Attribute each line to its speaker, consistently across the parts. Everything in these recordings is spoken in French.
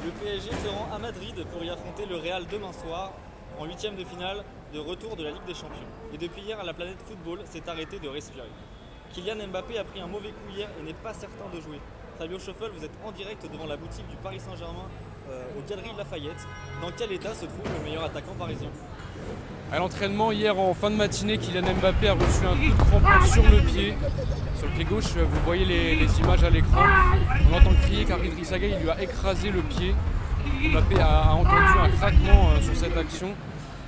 Speaker 1: Le PSG se rend à Madrid pour y affronter le Real demain soir en huitième de finale de retour de la Ligue des Champions. Et depuis hier, la planète football s'est arrêtée de respirer. Kylian Mbappé a pris un mauvais coup hier et n'est pas certain de jouer. Fabio Schoffel, vous êtes en direct devant la boutique du Paris Saint-Germain aux Galeries Lafayette. Dans quel état se trouve le meilleur attaquant parisien?
Speaker 2: À l'entraînement hier en fin de matinée, Kylian Mbappé a reçu un coup de crampon sur le pied gauche. Vous voyez les images à l'écran. On entend crier car Idrissa Gueye lui a écrasé le pied. Mbappé a entendu un craquement sur cette action.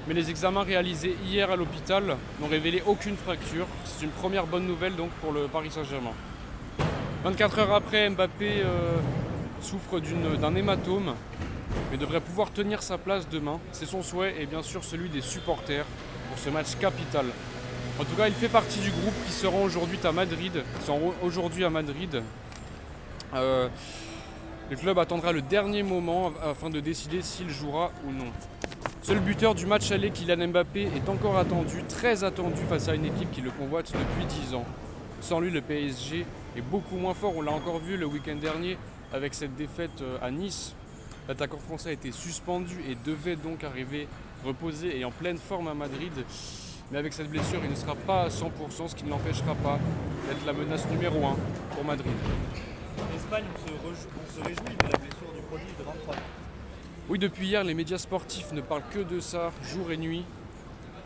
Speaker 2: Mais les examens réalisés hier à l'hôpital n'ont révélé aucune fracture. C'est une première bonne nouvelle donc pour le Paris Saint-Germain. 24 heures après, Mbappé souffre d'un hématome, mais devrait pouvoir tenir sa place demain. C'est son souhait et bien sûr celui des supporters pour ce match capital. En tout cas, il fait partie du groupe qui se rend aujourd'hui à Madrid. Le club attendra le dernier moment afin de décider s'il jouera ou non. Seul buteur du match aller, Kylian Mbappé, est encore attendu, très attendu face à une équipe qui le convoite depuis 10 ans. Sans lui, le PSG est beaucoup moins fort. On l'a encore vu le week-end dernier avec cette défaite à Nice. L'attaquant français a été suspendu et devait donc arriver reposé et en pleine forme à Madrid. Mais avec cette blessure, il ne sera pas à 100%, ce qui ne l'empêchera pas d'être la menace numéro 1 pour Madrid.
Speaker 1: En Espagne, on se réjouit de la blessure du prodige de 23 ans.
Speaker 2: Oui, depuis hier, les médias sportifs ne parlent que de ça, jour et nuit.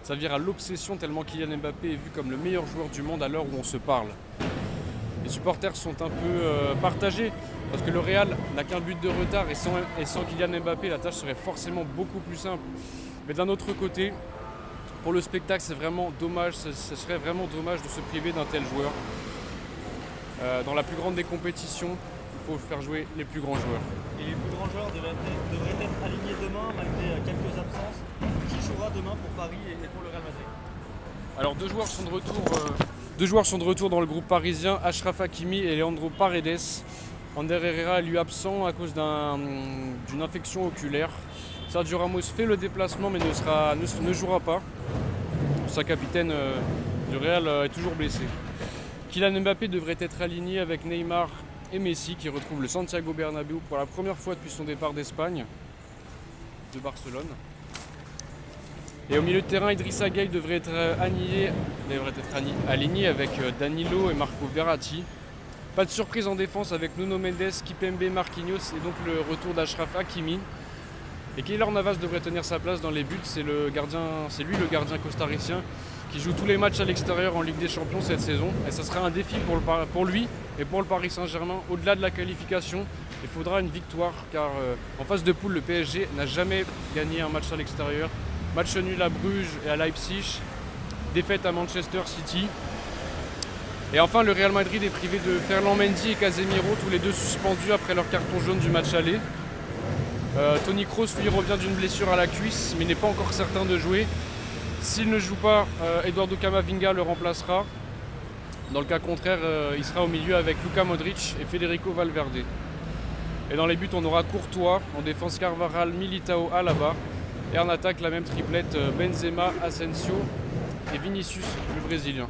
Speaker 2: Ça vire à l'obsession tellement Kylian Mbappé est vu comme le meilleur joueur du monde à l'heure où on se parle. Les supporters sont un peu partagés parce que le Real n'a qu'un but de retard et sans Kylian Mbappé, la tâche serait forcément beaucoup plus simple. Mais d'un autre côté, pour le spectacle, c'est vraiment dommage, ce serait vraiment dommage de se priver d'un tel joueur. Dans la plus grande des compétitions, il faut faire jouer les plus grands joueurs.
Speaker 1: Et les plus grands joueurs devraient être alignés demain malgré quelques absences. Qui jouera demain pour Paris et pour le Real Madrid?
Speaker 2: Alors deux joueurs sont de retour dans le groupe parisien, Achraf Hakimi et Leandro Paredes. Ander Herrera est lui absent à cause d'une infection oculaire. Sergio Ramos fait le déplacement mais ne jouera pas. Sa capitaine du Real est toujours blessé. Kylian Mbappé devrait être aligné avec Neymar et Messi qui retrouvent le Santiago Bernabéu pour la première fois depuis son départ d'Espagne, de Barcelone. Et au milieu de terrain, Idrissa Gueye devrait être aligné avec Danilo et Marco Verratti. Pas de surprise en défense avec Nuno Mendes, Kipembe, Marquinhos et donc le retour d'Achraf Hakimi. Et Keylor Navas devrait tenir sa place dans les buts, c'est lui le gardien costaricien qui joue tous les matchs à l'extérieur en Ligue des Champions cette saison. Et ça sera un défi pour lui et pour le Paris Saint-Germain. Au-delà de la qualification, il faudra une victoire car en phase de poule, le PSG n'a jamais gagné un match à l'extérieur. Match nul à Bruges et à Leipzig, défaite à Manchester City. Et enfin, le Real Madrid est privé de Ferland Mendy et Casemiro, tous les deux suspendus après leur carton jaune du match aller. Toni Kroos lui revient d'une blessure à la cuisse mais n'est pas encore certain de jouer. S'il ne joue pas, Eduardo Camavinga le remplacera. Dans le cas contraire, il sera au milieu avec Luka Modric et Federico Valverde. Et dans les buts, on aura Courtois, en défense Carvajal, Militao, Alaba. Et en attaque, la même triplette Benzema, Asensio et Vinicius, le Brésilien.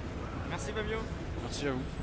Speaker 1: Merci Fabio.
Speaker 2: Merci à vous.